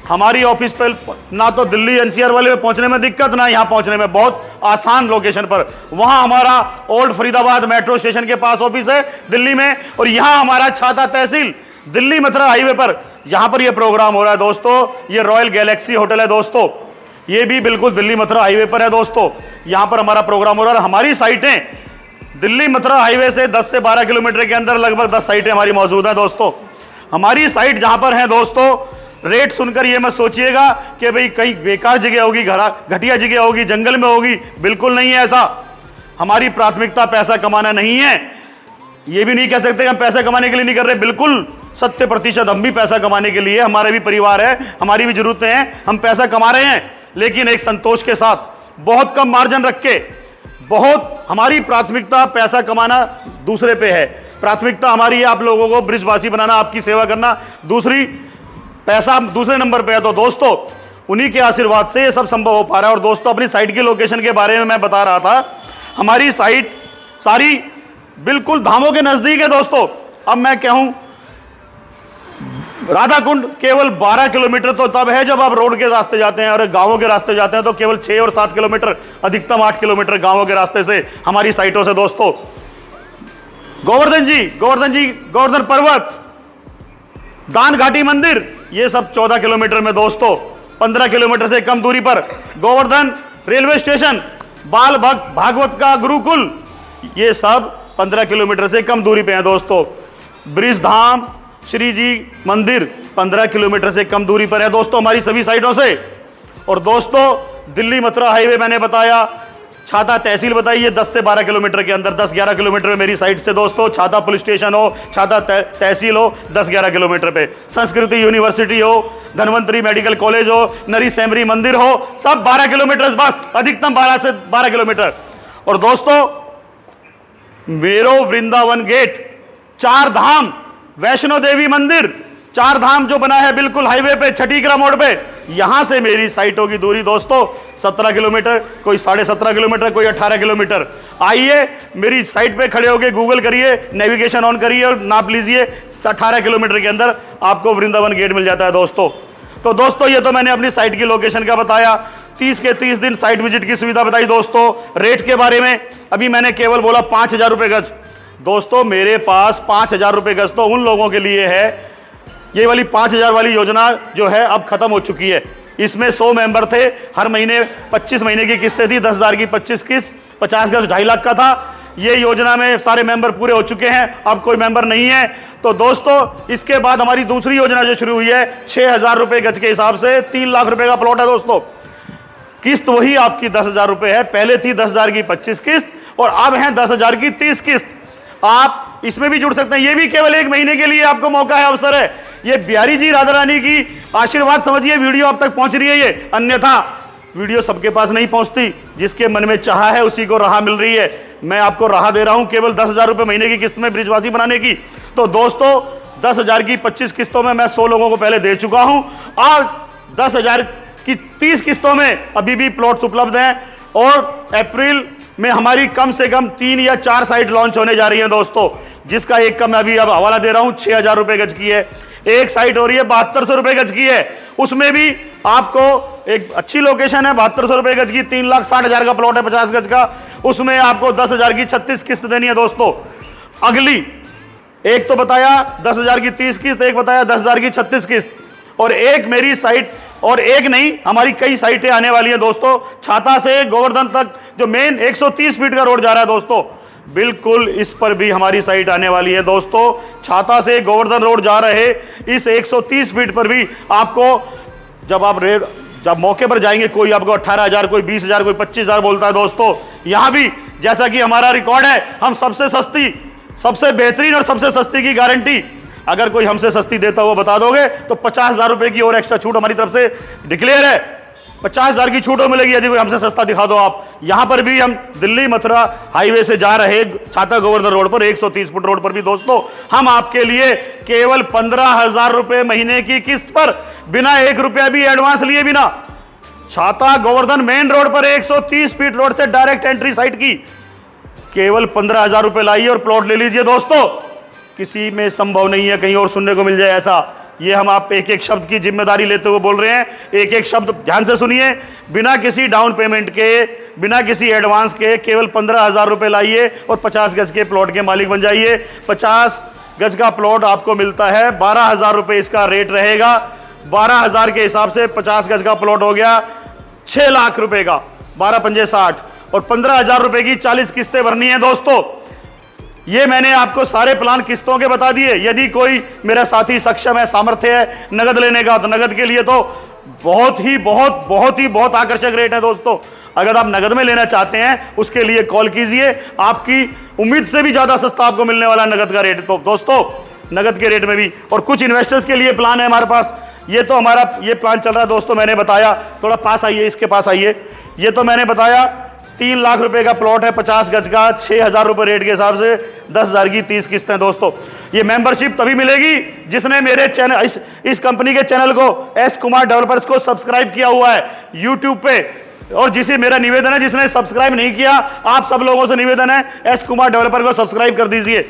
हमारी ऑफिस पर ना तो दिल्ली एनसीआर वाले में पहुंचने में दिक्कत, ना यहां पहुंचने में, बहुत आसान लोकेशन पर। वहां हमारा ओल्ड फरीदाबाद मेट्रो स्टेशन के पास ऑफिस है दिल्ली में, और यहां हमारा छाता तहसील दिल्ली मथुरा हाईवे पर, यहां पर यह प्रोग्राम हो रहा है दोस्तों। ये रॉयल गैलेक्सी होटल है दोस्तों, ये भी बिल्कुल दिल्ली मथुरा हाईवे पर है दोस्तों। यहां पर हमारा प्रोग्राम हो रहा है। हमारी साइटें दिल्ली मथुरा हाईवे से 10 से 12 किलोमीटर के अंदर लगभग 10 साइटें हमारी मौजूद हैं दोस्तों। हमारी साइट जहां पर है दोस्तों, रेट सुनकर ये मत सोचिएगा कि भाई कहीं बेकार जगह होगी, घटिया जगह होगी, जंगल में होगी, बिल्कुल नहीं है ऐसा। हमारी प्राथमिकता पैसा कमाना नहीं है। ये भी नहीं कह सकते कि हम पैसा कमाने के लिए नहीं कर रहे, बिल्कुल 100% हम भी पैसा कमाने के लिए, हमारा भी परिवार है, हमारी भी जरूरतें हैं, हम पैसा कमा रहे हैं, लेकिन एक संतोष के साथ, बहुत कम मार्जिन रख के। बहुत हमारी प्राथमिकता पैसा कमाना दूसरे पे है, प्राथमिकता हमारी है आप लोगों को ब्रिजवासी बनाना, आपकी सेवा करना। दूसरी, पैसा दूसरे नंबर पे है। तो दोस्तों उन्हीं के आशीर्वाद से ये सब संभव हो पा रहा है। और दोस्तों अपनी साइट की लोकेशन के बारे में मैं बता रहा था। हमारी साइट सारी बिल्कुल धामों के नजदीक है दोस्तों। अब मैं कहूं राधा कुंड केवल 12 किलोमीटर तो तब है जब आप रोड के रास्ते जाते हैं, और गांवों के रास्ते जाते हैं तो केवल 6 और 7 किलोमीटर, अधिकतम 8 किलोमीटर गांवों के रास्ते से हमारी साइटों से दोस्तों। गोवर्धन जी, गोवर्धन पर्वत, दान घाटी मंदिर, ये सब 14 किलोमीटर में दोस्तों। 15 किलोमीटर से कम दूरी पर गोवर्धन रेलवे स्टेशन, बाल भक्त भागवत का गुरुकुल, ये सब 15 किलोमीटर से कम दूरी पे है दोस्तों। ब्रिज धाम श्री जी मंदिर 15 किलोमीटर से कम दूरी पर है दोस्तों हमारी सभी साइटों से। और दोस्तों दिल्ली मथुरा हाईवे मैंने बताया, छाता तहसील बताई, ये 10 से 12 किलोमीटर के अंदर, 10-11 किलोमीटर में मेरी साइट से दोस्तों। छाता पुलिस स्टेशन हो, छाता तहसील हो, 10-11 किलोमीटर पे। संस्कृति यूनिवर्सिटी हो, धनवंतरी मेडिकल कॉलेज हो, नरी सैमरी मंदिर हो, सब 12 किलोमीटर, बस अधिकतम 12 से 12 किलोमीटर। और दोस्तों मेरो वृंदावन गेट, 4 धाम, वैष्णो देवी मंदिर, चार धाम जो बना है बिल्कुल हाईवे पे छठीकरा मोड़ पे, यहां से मेरी साइटों की दूरी दोस्तों 17 किलोमीटर, कोई 17.5 किलोमीटर, कोई 18 किलोमीटर। आइए मेरी साइट पे खड़े होकर गूगल करिए, नेविगेशन ऑन करिए और नाप लीजिए, 18 किलोमीटर के अंदर आपको वृंदावन गेट मिल जाता है दोस्तों। तो दोस्तों ये तो मैंने अपनी साइट की लोकेशन का बताया, 30 के 30 दिन साइट विजिट की सुविधा बताई दोस्तों। रेट के बारे में अभी मैंने केवल बोला 5,000 रुपये गज। दोस्तों मेरे पास 5,000 रुपये गज तो उन लोगों के लिए है, ये वाली 5,000 वाली योजना जो है अब खत्म हो चुकी है। इसमें 100 मेंबर थे, हर महीने 25 महीने की किस्तें थी, 10,000 की 25 किस्त, 50 गज 2.5 लाख का था। ये योजना में सारे मेंबर पूरे हो चुके हैं, अब कोई मेंबर नहीं है। तो दोस्तों इसके बाद हमारी दूसरी योजना जो शुरू हुई है 6,000 रुपये गज के हिसाब से 3 लाख रुपए का प्लॉट है दोस्तों। किस्त वही आपकी 10,000 रुपये है, पहले थी 10,000 की 25 किस्त और अब है 10,000 की 30 किस्त। आप इसमें भी जुड़ सकते हैं, ये भी केवल 1 महीने के लिए आपको मौका है, अवसर है। ये बिहारी जी राधा रानी की आशीर्वाद समझिए वीडियो आप तक पहुंच रही है ये, अन्यथा वीडियो सबके पास नहीं पहुंचती। जिसके मन में चाहा है उसी को राह मिल रही है। मैं आपको राह दे रहा हूं केवल 10,000 रुपये महीने की किस्त में ब्रिजवासी बनाने की। तो दोस्तों 10,000 की 25 किस्तों में मैं 100 लोगों को पहले दे चुका हूं और 10,000 की 30 किस्तों में अभी भी प्लॉट्स उपलब्ध हैं और अप्रैल में हमारी कम से कम 3 या 4 साइट लॉन्च होने जा रही हैं दोस्तों, जिसका एक का मैं अभी अब हवाला दे रहा हूं, 6,000 रुपये गज की है। एक साइट हो रही है 7200 रुपये गज की है, उसमें भी आपको एक अच्छी लोकेशन है, 7200 रुपये गज की, 3,60,000 का प्लॉट है 50 गज का, उसमें आपको 10,000 की 36 किस्त देनी है दोस्तों। अगली एक तो बताया 10,000 की 30 किस्त, एक बताया 10,000 की 36 किस्त, और एक मेरी साइट, और एक नहीं हमारी कई साइटें आने वाली हैं दोस्तों। छाता से गोवर्धन तक जो मेन 130 फीट का रोड जा रहा है दोस्तों, बिल्कुल इस पर भी हमारी साइट आने वाली है दोस्तों। छाता से गोवर्धन रोड जा रहे इस 130 फीट पर भी आपको जब मौके पर जाएंगे, कोई आपको 18,000, कोई 20,000, कोई 25,000 बोलता है दोस्तों। यहां भी जैसा कि हमारा रिकॉर्ड है, हम सबसे सस्ती, सबसे बेहतरीन और सबसे सस्ती की गारंटी, अगर कोई हमसे सस्ती देता हुआ बता दोगे तो 50,000 रुपए की और एक्स्ट्रा छूट हमारी तरफ से डिक्लेयर है। 50,000 की छूट मिलेगी यदि कोई हमसे सस्ता दिखा दो आप। यहां पर भी हम दिल्ली मथुरा हाईवे से जा रहे छाता गोवर्धन रोड पर 130 फुट रोड पर भी दोस्तों हम आपके लिए केवल 15,000 रुपए महीने की किस्त पर बिना 1 रुपया भी एडवांस लिए बिना, छाता गोवर्धन मेन रोड पर 130 फीट रोड से डायरेक्ट एंट्री साइट की केवल 15,000 रुपए लाइए और प्लॉट ले लीजिए दोस्तों। किसी में संभव नहीं है कहीं और सुनने को मिल जाए ऐसा। ये हम आप एक एक शब्द की जिम्मेदारी लेते हुए बोल रहे हैं, एक एक शब्द ध्यान से सुनिए। बिना किसी डाउन पेमेंट के, बिना किसी एडवांस के केवल 15,000 रुपए लाइए और 50 गज के प्लॉट के मालिक बन जाइए। 50 गज का प्लॉट आपको मिलता है 12,000 रुपए इसका रेट रहेगा। 12,000 के हिसाब से 50 गज का प्लॉट हो गया 6 लाख रुपए का, 12 पंजे 60, और 15,000 रुपए की 40 किस्तें भरनी है दोस्तों। ये मैंने आपको सारे प्लान किस्तों के बता दिए। यदि कोई मेरा साथी सक्षम है, सामर्थ्य है नगद लेने का, तो नगद के लिए तो बहुत आकर्षक रेट है दोस्तों। अगर आप नगद में लेना चाहते हैं उसके लिए कॉल कीजिए, आपकी उम्मीद से भी ज्यादा सस्ता आपको मिलने वाला नगद का रेट। तो दोस्तों नगद के रेट में भी, और कुछ इन्वेस्टर्स के लिए प्लान है हमारे पास। ये तो हमारा ये प्लान चल रहा है दोस्तों, मैंने बताया, थोड़ा पास आइए, इसके पास आइए। ये तो मैंने बताया 3 लाख रुपए का प्लॉट है 50 गज का, 6,000 रुपए रेट के हिसाब से, 10,000 की 30 किस्तें दोस्तों। ये मेंबरशिप तभी मिलेगी जिसने मेरे चैनल, इस कंपनी के चैनल को एस कुमार डेवलपर्स को सब्सक्राइब किया हुआ है यूट्यूब पे। और जिसे मेरा निवेदन है, जिसने सब्सक्राइब नहीं किया, आप सब लोगों से निवेदन है एस कुमार डेवलपर को सब्सक्राइब कर दीजिए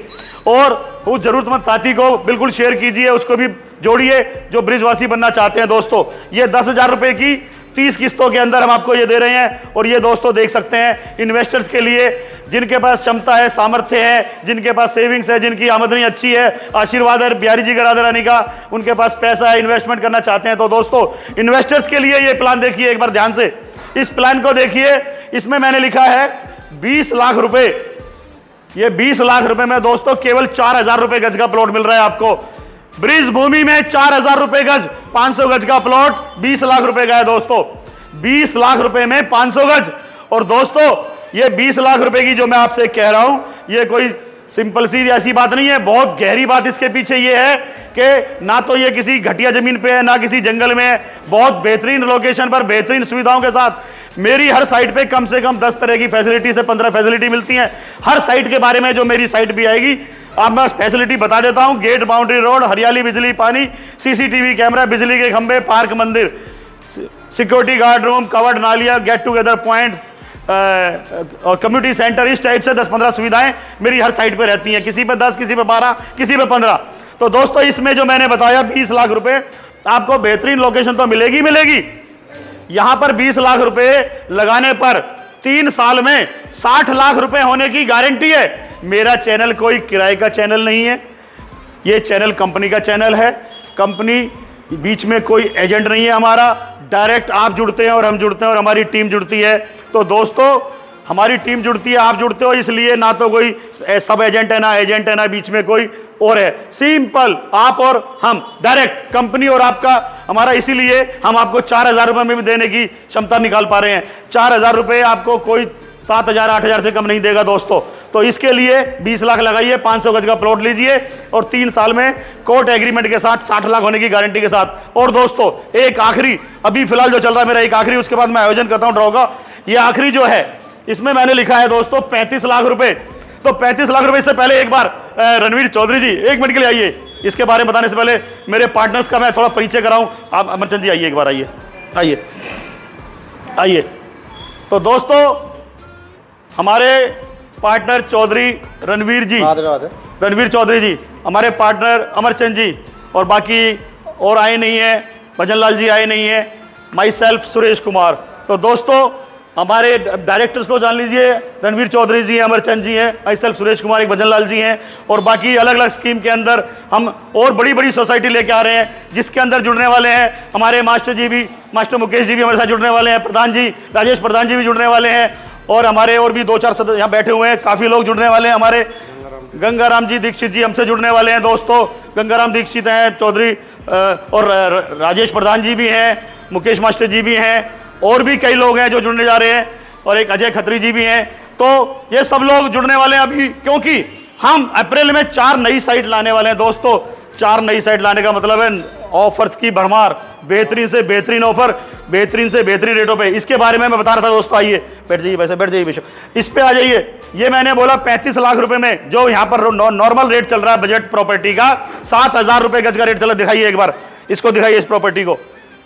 और उस जरूरतमंद साथी को बिल्कुल शेयर कीजिए, उसको भी जोड़िए जो ब्रिजवासी बनना चाहते हैं दोस्तों। ये 10,000 रुपए की 30 किस्तों के अंदर हम आपको ये दे रहे हैं। और ये दोस्तों देख सकते हैं इन्वेस्टर्स के लिए, जिनके पास क्षमता है, सामर्थ्य है, जिनके पास सेविंग्स है, जिनकी आमदनी अच्छी है, आशीर्वाद है बिहारी जी का, राधा रानी का, उनके पास पैसा है, इन्वेस्टमेंट करना चाहते हैं। तो दोस्तों इन्वेस्टर्स के लिए ये प्लान देखिए एक बार ध्यान से, इस प्लान को देखिए। इसमें मैंने लिखा है 20 लाख रुपए। ये 20 लाख रुपए में दोस्तों केवल 4,000 रुपए गज का प्लॉट मिल रहा है आपको। ब्रिज भूमि में 4,000 रुपए गज, 500 गज का प्लॉट 20 लाख रुपए का है दोस्तों। 20 लाख रुपए में 500 गज। और दोस्तों ये 20 लाख रुपए की जो मैं आपसे कह रहा हूं, ये कोई सिंपल सी ऐसी बात नहीं है, बहुत गहरी बात इसके पीछे ये है कि ना तो ये किसी घटिया जमीन पे है, ना किसी जंगल में है, बहुत बेहतरीन लोकेशन पर, बेहतरीन सुविधाओं के साथ। मेरी हर साइट पे कम से कम 10 तरह की फैसिलिटी से 15 फैसिलिटी मिलती हैं। हर साइट के बारे में जो मेरी साइट भी आएगी अब मैं फैसिलिटी बता देता हूं। गेट, बाउंड्री रोड, हरियाली, बिजली, पानी, सीसीटीवी कैमरा, बिजली के खंभे, पार्क, मंदिर, सिक्योरिटी गार्ड रूम, कवर्ड नालियां, गेट टुगेदर पॉइंट्स और कम्युनिटी सेंटर, इस टाइप से 10-15 सुविधाएं मेरी हर साइट पे रहती हैं। किसी पे 10, किसी पे 12, किसी पे 15। तो दोस्तों इसमें जो मैंने बताया 20 लाख रुपए, आपको बेहतरीन लोकेशन तो मिलेगी मिलेगी। यहां पर 20 लाख रुपए लगाने पर 3 साल में 60 लाख रुपए होने की गारंटी है। मेरा चैनल कोई किराए का चैनल नहीं है, ये चैनल कंपनी का चैनल है। कंपनी बीच में कोई एजेंट नहीं है हमारा, डायरेक्ट आप जुड़ते हैं और हम जुड़ते हैं और हमारी टीम जुड़ती है। तो दोस्तों हमारी टीम जुड़ती है, आप जुड़ते हो, इसलिए ना तो कोई सब एजेंट है, ना एजेंट है, ना बीच में कोई और है। सिंपल आप और हम डायरेक्ट कंपनी और आपका हमारा, इसीलिए हम आपको 4,000 रुपये में भी देने की क्षमता निकाल पा रहे हैं। 4,000 रुपये आपको कोई 7,000 8,000 से कम नहीं देगा दोस्तों। तो इसके लिए 20 लाख लगाइए, 500 गज का प्लॉट लीजिए और 3 साल में कोर्ट एग्रीमेंट के साथ 60 लाख होने की गारंटी के साथ। और दोस्तों एक आखिरी, अभी फिलहाल जो चल रहा है मेरा एक आखिरी, उसके बाद मैं आयोजन करता हूं ड्रॉ का। ये आखिरी जो है इसमें मैंने लिखा है दोस्तों 35 लाख रुपए। तो 35 लाख रुपए, इससे पहले एक बार रणवीर चौधरी जी 1 मिनट के लिए आइए। इसके बारे में बताने से पहले मेरे पार्टनर्स का मैं थोड़ा परिचय कराऊं। आप अमरचंद जी आइए, एक बार आइए आइए आइए। तो दोस्तों हमारे पार्टनर चौधरी रणवीर जी, रणवीर चौधरी जी, हमारे पार्टनर अमरचंद जी, और बाकी और आए नहीं है, भजन लाल जी आए नहीं है, माई सेल्फ सुरेश कुमार। तो दोस्तों हमारे डायरेक्टर्स को जान लीजिए, रणवीर चौधरी जी हैं, अमरचंद जी हैं, माई सेल्फ सुरेश कुमार, एक भजन लाल जी हैं, और बाकी अलग अलग स्कीम के अंदर हम और बड़ी बड़ी सोसाइटी लेके आ रहे हैं, जिसके अंदर जुड़ने वाले हैं हमारे मास्टर जी भी, मास्टर मुकेश जी भी हमारे साथ जुड़ने वाले हैं, प्रधान जी राजेश प्रधान जी भी जुड़ने वाले हैं, और हमारे और भी 2-4 सदस्य यहाँ बैठे हुए हैं, काफ़ी लोग जुड़ने वाले हैं। हमारे गंगाराम जी दीक्षित जी हमसे जुड़ने वाले हैं दोस्तों, गंगाराम दीक्षित हैं, चौधरी और राजेश प्रधान जी भी हैं, मुकेश मास्टर जी भी हैं, और भी कई लोग हैं जो जुड़ने जा रहे हैं, और एक अजय खत्री जी भी हैं। तो ये सब लोग जुड़ने वाले हैं अभी, क्योंकि हम अप्रैल में 4 नई साइट लाने वाले हैं दोस्तों। 4 नई साइट लाने का मतलब है ऑफर्स की भरमार, बेहतरीन से बेहतरीन ऑफर, बेहतरीन से बेहतरीन रेटों पे। इसके बारे में मैं बता रहा था दोस्तों। आइए बैठ जाइए, वैसे बैठ जाइए बेशक, इस पे आ जाइए। ये मैंने बोला 35 लाख रुपए में जो यहाँ पर नॉर्मल रेट चल रहा है बजट प्रॉपर्टी का, 7,000 रुपए गज का रेट चला। दिखाइए एक बार, इसको दिखाइए, इस प्रॉपर्टी को,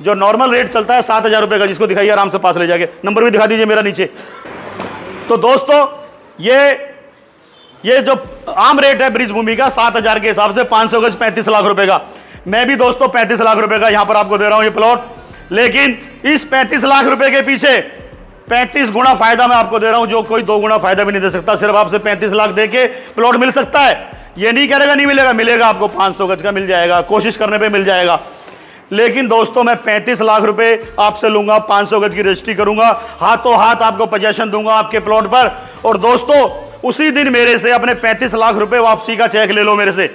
जो नॉर्मल रेट चलता है 7,000 रुपए का, जिसको दिखाइए आराम से पास ले जाके। नंबर भी दिखा दीजिए मेरा नीचे। तो दोस्तों ये जो आम रेट है ब्रिज भूमि का 7,000 के हिसाब से 500 गज 35 लाख रुपए का। मैं भी दोस्तों 35 लाख रुपए का यहां पर आपको दे रहा हूं ये प्लॉट, लेकिन इस 35 लाख रुपए के पीछे 35 गुना फायदा मैं आपको दे रहा हूं, जो कोई 2 गुना फायदा भी नहीं दे सकता। सिर्फ आपसे 35 लाख दे के प्लॉट मिल सकता है, ये नहीं करेगा नहीं मिलेगा, मिलेगा आपको 500 गज का मिल जाएगा, कोशिश करने पर मिल जाएगा। लेकिन दोस्तों मैं 35 लाख रुपए आपसे लूंगा, 500 गज की रजिस्ट्री करूंगा, हाथों हाथ आपको पोजीशन दूंगा आपके प्लॉट पर। और दोस्तों उसी दिन मेरे से अपने 35 लाख रुपए वापसी का चेक ले लो मेरे से।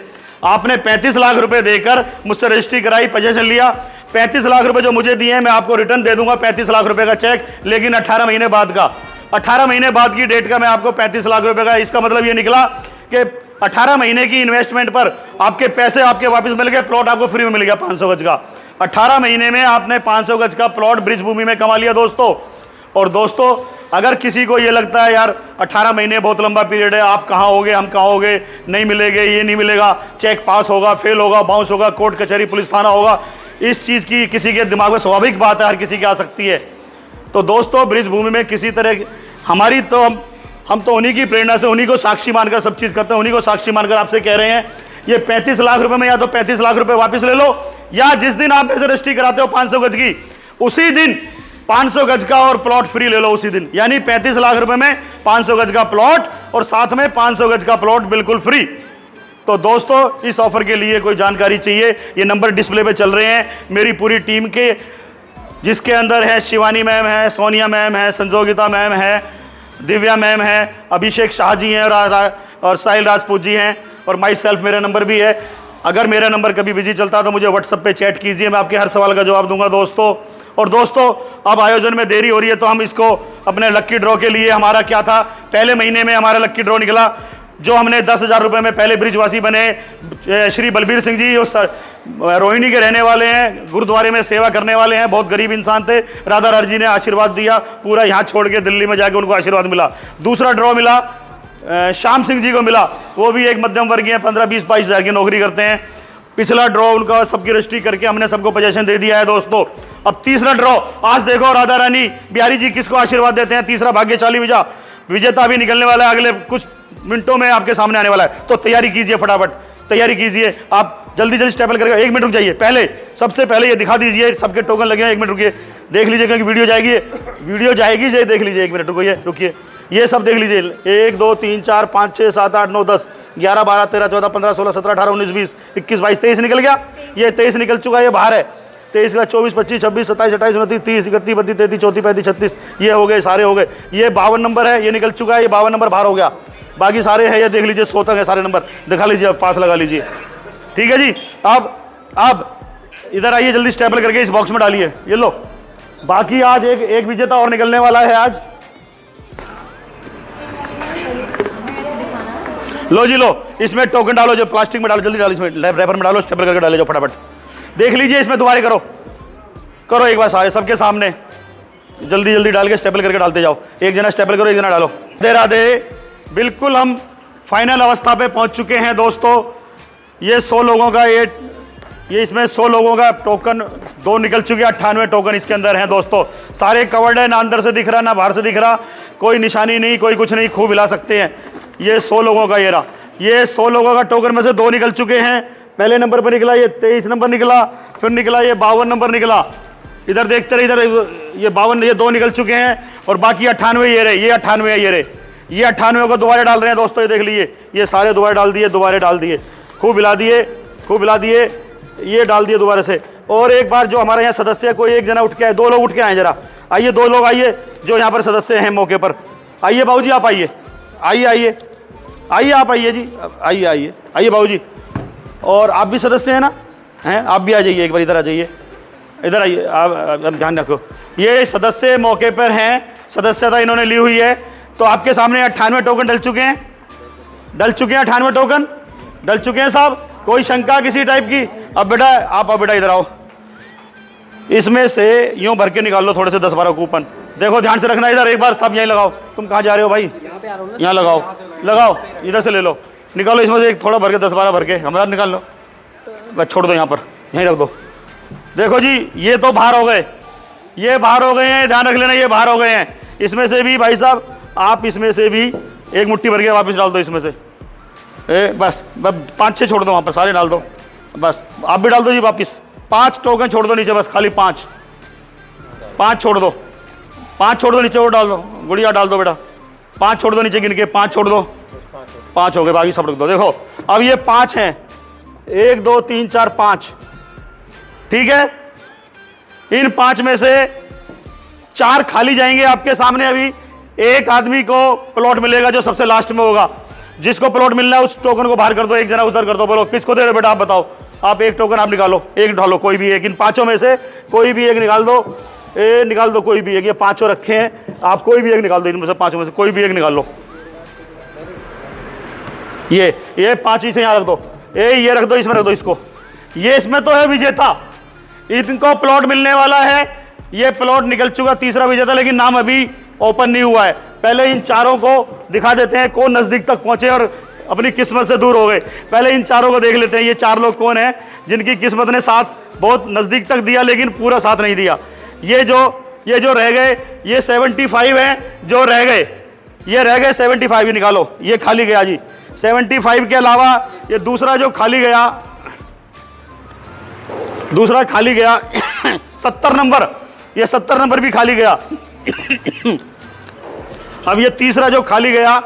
आपने 35 लाख रुपए देकर मुझसे रजिस्ट्री कराई, पोजीशन लिया, 35 लाख रुपए जो मुझे दिए हैं मैं आपको रिटर्न दे दूंगा 35 लाख रुपए का चेक, लेकिन 18 महीने बाद का, 18 महीने बाद की डेट का मैं आपको 35 लाख रुपए का। इसका मतलब ये निकला कि 18 महीने की इन्वेस्टमेंट पर आपके पैसे आपके वापस मिल गए, प्लॉट आपको फ्री में मिल गया 500 गज का। 18 महीने में आपने 500 गज का प्लॉट ब्रिज भूमि में कमा लिया दोस्तों। और दोस्तों अगर किसी को ये लगता है यार 18 महीने बहुत लंबा पीरियड है, आप कहाँ होगे हम कहाँ होगे, नहीं मिलेंगे, ये नहीं मिलेगा, चेक पास होगा, फेल होगा, बाउंस होगा, कोर्ट कचहरी पुलिस थाना होगा, इस चीज़ की किसी के दिमाग में स्वाभाविक बात है, हर किसी की आ सकती है। तो दोस्तों ब्रिज भूमि में किसी तरह हमारी तो हम तो उन्हीं की प्रेरणा से, उन्हीं को साक्षी मानकर सब चीज़ करते हैं, उन्हीं को साक्षी मानकर आपसे कह रहे हैं ये 35 लाख रुपए में या तो 35 लाख रुपए वापस ले लो, या जिस दिन आप मेरे से रजिस्ट्री कराते हो 500 गज की, उसी दिन 500 गज का और प्लॉट फ्री ले लो उसी दिन। यानी 35 लाख रुपए में 500 गज का प्लॉट और साथ में 500 गज का प्लॉट बिल्कुल फ्री। तो दोस्तों इस ऑफर के लिए कोई जानकारी चाहिए, ये नंबर डिस्प्ले पे चल रहे हैं मेरी पूरी टीम के, जिसके अंदर है शिवानी मैम है, सोनिया मैम है, संजोगिता मैम है, दिव्या मैम है, अभिषेक शाह जी हैं और साहिल राजपूत जी हैं, और माई सेल्फ मेरा नंबर भी है। अगर मेरा नंबर कभी बिजी चलता तो मुझे व्हाट्सएप पे चैट कीजिए, मैं आपके हर सवाल का जवाब दूंगा दोस्तों। और दोस्तों अब आयोजन में देरी हो रही है तो हम इसको अपने लक्की ड्रॉ के लिए, हमारा क्या था पहले महीने में हमारा लक्की ड्रॉ निकला, जो हमने 10,000 रुपये में पहले ब्रिजवासी बने श्री बलबीर सिंह जी, उस रोहिणी के रहने वाले हैं, गुरुद्वारे में सेवा करने वाले हैं, बहुत गरीब इंसान थे, राधा रार जी ने आशीर्वाद दिया, पूरा यहाँ छोड़ के दिल्ली में जाके उनको आशीर्वाद मिला। दूसरा ड्रॉ मिला श्याम सिंह जी को मिला, वो भी एक मध्यम वर्गीय हैं, 15-20-22 हज़ार की नौकरी करते हैं। पिछला ड्रॉ उनका सबकी रजिस्ट्री करके हमने सबको पोजीशन दे दिया है दोस्तों। अब तीसरा ड्रॉ आज देखो, राधा रानी बिहारी जी किसको आशीर्वाद देते हैं। तीसरा भाग्यशाली विजेता भी निकलने वाला है, अगले कुछ मिनटों में आपके सामने आने वाला है। तो तैयारी कीजिए, फटाफट तैयारी कीजिए, आप जल्दी जल्दी स्टेपल करके। 1 मिनट रुक जाइए, पहले सबसे पहले ये दिखा दीजिए, सबके टोकन लगे हैं। 1 मिनट रुकिए, देख लीजिए क्योंकि वीडियो जाएगी, ये देख लीजिए। 1 मिनट रुकिए, ये सब देख लीजिए। 1 2 3 4 5 6 7 8 9 10 11 12 13 14 15 16 17 18 19 20 21 22 23 निकल गया। ये 23 निकल चुका है, ये बाहर है। 23 के बाद 24 25 26 27 28 29 30 31 32 33 34 35 36 ये हो गए, सारे हो गए। ये 52 नंबर है, ये निकल चुका है, ये 52 नंबर बाहर हो गया। बाकी सारे हैं, ये देख लीजिए, 100 तक है सारे नंबर, दिखा लीजिए, पास लगा लीजिए। ठीक है जी। अब इधर आइए, जल्दी स्टेपल करके इस बॉक्स में डालिए। ये लो, बाकी आज एक विजेता और निकलने वाला है आज। लो जी, लो, इसमें टोकन डालो, जो प्लास्टिक में डालो, जल्दी डालो, इसमें रैपर में डालो, स्टेपल करके डाले जाओ फटाफट। देख लीजिए, इसमें दोबारा करो एक बार सारे सबके सामने, जल्दी जल्दी डाल के स्टेपल करके डालते जाओ। एक जना स्टेपल करो, एक जना डालो। राधे, बिल्कुल हम फाइनल अवस्था पे पहुंच चुके हैं दोस्तों। ये 100 लोगों का ये इसमें 100 लोगों का टोकन 2 निकल चुके हैं। 98 टोकन इसके अंदर हैं दोस्तों, सारे कवर्ड है, ना अंदर से दिख रहा ना बाहर से दिख रहा, कोई निशानी नहीं, कोई कुछ नहीं, खूब हिला सकते हैं। ये 100 लोगों का ये 100 लोगों का टोकन में से 2 निकल चुके हैं। पहले नंबर पर निकला ये 23 नंबर निकला, फिर निकला ये 52 नंबर निकला। इधर देखते रहे, इधर ये 52, ये 2 निकल चुके हैं, और बाकी 98 ये रहे, ये 98 है, ये 98 को दोबारा डाल रहे हैं दोस्तों। ये देख लीजिए, ये सारे दोबारा डाल दिए, खूब हिला दिए, ये डाल दिए दोबारा से। और एक बार जो हमारे यहाँ सदस्य है, कोई एक जना उठ के आए, 2 लोग उठ के आए, जरा आइए, 2 लोग आइए जो यहाँ पर सदस्य हैं मौके पर। आइए बाबू जी, आप आइए आप आइए जी, आइए बाबू जी। और आप भी सदस्य हैं ना, हैं? आप भी आ जाइए, एक बार इधर आ जाइए, इधर आइए, आप ध्यान रखो। ये सदस्य मौके पर हैं, सदस्यता इन्होंने ली हुई है। तो आपके सामने 98 टोकन डल चुके हैं 98 टोकन डल चुके हैं साहब। कोई शंका किसी टाइप की? अब बेटा इधर आओ, इसमें से यूं भर के निकाल लो थोड़े से 10-12 कूपन। देखो ध्यान से रखना, इधर एक बार सब यहीं लगाओ। तुम कहाँ जा रहे हो भाई? यहाँ लगाओ, इधर से ले लो, निकालो इसमें से एक थोड़ा भर के, 10-12 भर के हमारा निकाल लो, बस छोड़ दो यहाँ पर, यहीं रख दो। देखो जी, ये तो बाहर हो गए, हैं, ध्यान रख लेना, ये बाहर हो गए हैं। इसमें से भी भाई साहब, आप इसमें से भी एक मुट्ठी भर के वापस डाल दो इसमें से। बस 5-6 छोड़ दो वहाँ पर, सारे डाल दो, बस आप भी डाल दो जी वापस। 5 टोकन छोड़ दो नीचे, बस खाली 5 छोड़ दो, 5 छोड़ दो नीचे, वो डाल दो, गुड़िया डाल दो बेटा, 5 छोड़ दो नीचे गिन के, 5 छोड़ दो, 5 हो गए, बाकी सब रख दो। देखो अब ये 5 हैं, 1 2 3 4 5, ठीक है। इन 5 में से 4 खाली जाएंगे आपके सामने। अभी एक आदमी को प्लॉट मिलेगा जो सबसे लास्ट में होगा। जिसको प्लॉट मिलना है उस टोकन को बाहर कर दो, एक जना उधर कर दो। बोलो किसको दे रहे हो बेटा, आप बताओ। आप एक टोकन आप निकालो, एक डालो, कोई भी एक, इन 5 में से कोई भी एक निकाल दो, निकाल दो कोई भी एक। ये 5 रखे हैं, आप कोई भी एक निकाल दो, इनमें से 5 में से कोई भी एक निकाल लो। ये 5 इसे यहाँ रख दो, ये रख दो, इसमें रख दो इसको। ये इसमें तो है विजेता, इनको प्लॉट मिलने वाला है। ये प्लॉट निकल चुका तीसरा विजेता, लेकिन नाम अभी ओपन नहीं हुआ है। पहले इन 4 को दिखा देते हैं कौन नजदीक तक पहुंचे और अपनी किस्मत से दूर हो गए। पहले इन 4 को देख लेते हैं, ये 4 लोग कौन हैं जिनकी किस्मत ने साथ बहुत नजदीक तक दिया लेकिन पूरा साथ नहीं दिया। ये जो रह गए, ये 75 हैं जो रह गए, ये रह गए 75 ही निकालो। ये खाली गया जी 75 के अलावा ये दूसरा जो खाली गया, दूसरा खाली गया 70 नंबर, ये 70 नंबर भी खाली गया। अब ये तीसरा जो खाली गया,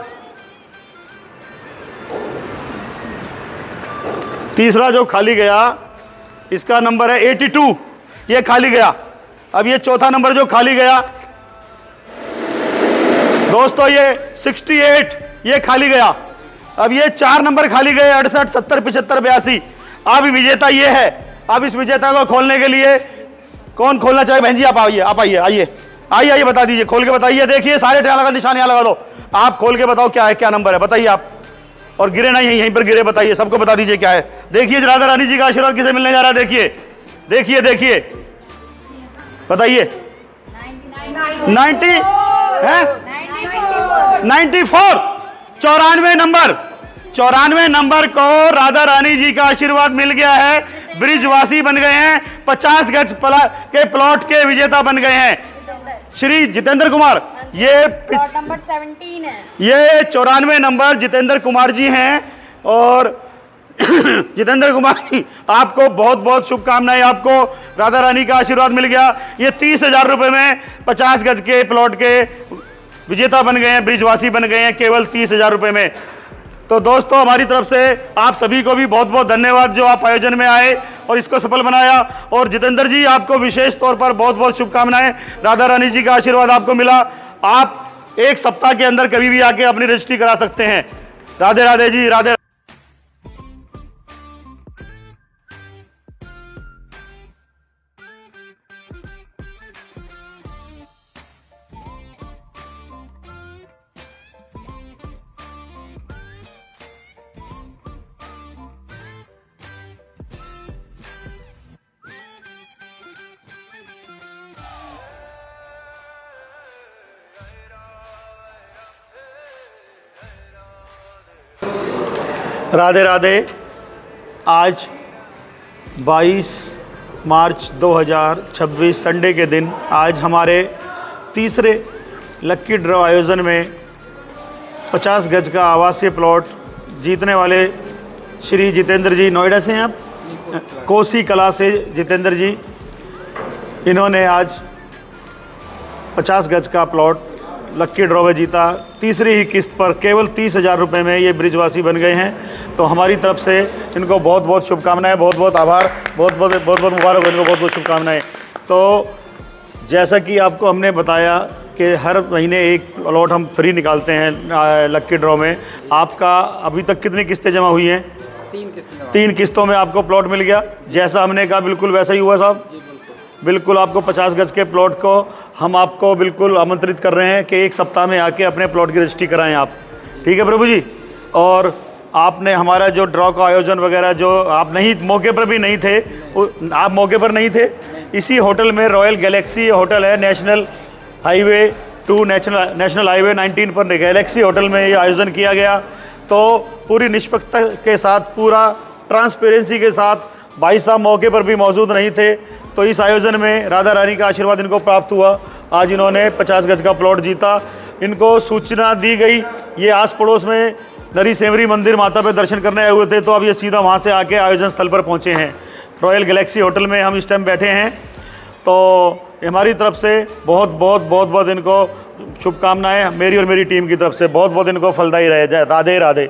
तीसरा जो खाली गया इसका नंबर है 82, ये खाली गया। अब ये चौथा नंबर जो खाली गया दोस्तों, ये 68, ये खाली गया। अब ये 4 नंबर खाली गए, 68, 70, 75, 82। अब विजेता ये है। अब इस विजेता को खोलने के लिए कौन खोलना चाहे? बहन जी आप आइए, आइए बता दीजिए, खोल के बताइए। देखिए सारे ट्रायल का निशान यहाँ लगा दो, आप खोल के बताओ क्या है, क्या नंबर है, बताइए आप। और गिरे ना, यहीं पर गिरे, बताइए, सबको बता दीजिए क्या है। देखिए राधा रानी जी का आशीर्वाद किसे मिलने जा रहा है, देखिए बताइए। 90 है, 94, 94 नंबर को राधा रानी जी का आशीर्वाद मिल गया है, ब्रिजवासी बन गए हैं, 50 गज के प्लॉट के विजेता बन गए हैं श्री जितेंद्र कुमार। ये प्लॉट नंबर 17 है। ये 94 नंबर जितेंद्र कुमार जी हैं। और जितेंद्र कुमार जी, आपको बहुत बहुत शुभकामनाएं। आपको राधा रानी का आशीर्वाद मिल गया। ये 30,000 रुपए में 50 गज के प्लॉट के विजेता बन गए हैं, ब्रिजवासी बन गए हैं केवल 30,000 रुपए में। तो दोस्तों, हमारी तरफ से आप सभी को भी बहुत बहुत धन्यवाद जो आप आयोजन में आए और इसको सफल बनाया। और जितेंद्र जी, आपको विशेष तौर पर बहुत बहुत शुभकामनाएं। राधा रानी जी का आशीर्वाद आपको मिला। आप एक सप्ताह के अंदर कभी भी आके अपनी रजिस्ट्री करा सकते हैं। राधे राधे जी, राधे। राधे राधे। आज 22 मार्च 2026 संडे के दिन आज हमारे तीसरे लक्की ड्रॉ आयोजन में 50 गज का आवासीय प्लॉट जीतने वाले श्री जितेंद्र जी, नोएडा से हैं आप, कोसी कला से जितेंद्र जी, इन्होंने आज 50 गज का प्लॉट लक्की ड्रॉ में जीता। तीसरी ही किस्त पर केवल 30,000 रुपये में ये ब्रिजवासी बन गए हैं। तो हमारी तरफ से इनको बहुत बहुत शुभकामनाएं, बहुत बहुत आभार, बहुत बहुत मुबारक हो, इनको बहुत बहुत शुभकामनाएं। तो जैसा कि आपको हमने बताया कि हर महीने एक प्लॉट हम फ्री निकालते हैं लक्की ड्रॉ में। आपका अभी तक कितनी किस्तें जमा हुई हैं? 3 किस्तों में आपको प्लॉट मिल गया। जैसा हमने कहा बिल्कुल वैसा ही हुआ साहब। बिल्कुल आपको 50 गज के प्लॉट को हम आपको बिल्कुल आमंत्रित कर रहे हैं कि एक सप्ताह में आके अपने प्लॉट की रजिस्ट्री कराएं आप। ठीक है प्रभु जी। और आपने हमारा जो ड्रॉ का आयोजन वगैरह, जो आप नहीं मौके पर भी नहीं थे, आप मौके पर नहीं थे, इसी होटल में रॉयल गैलेक्सी होटल है, नेशनल हाईवे 2 नेशनल हाईवे 19 पर गैलेक्सी होटल में ये आयोजन किया गया। तो पूरी निष्पक्षता के साथ, पूरा ट्रांसपेरेंसी के साथ, भाई साहब मौके पर भी मौजूद नहीं थे। तो इस आयोजन में राधा रानी का आशीर्वाद इनको प्राप्त हुआ। आज इन्होंने 50 गज का प्लॉट जीता। इनको सूचना दी गई, ये आस पड़ोस में नरी सेमरी मंदिर माता पे दर्शन करने आए हुए थे, तो अब ये सीधा वहाँ से आके आयोजन स्थल पर पहुँचे हैं। रॉयल गैलेक्सी होटल में हम इस टाइम बैठे हैं। तो हमारी तरफ से बहुत बहुत इनको शुभकामनाएं, मेरी और मेरी टीम की तरफ से बहुत बहुत इनको फलदायी रहे। जय राधे राधे।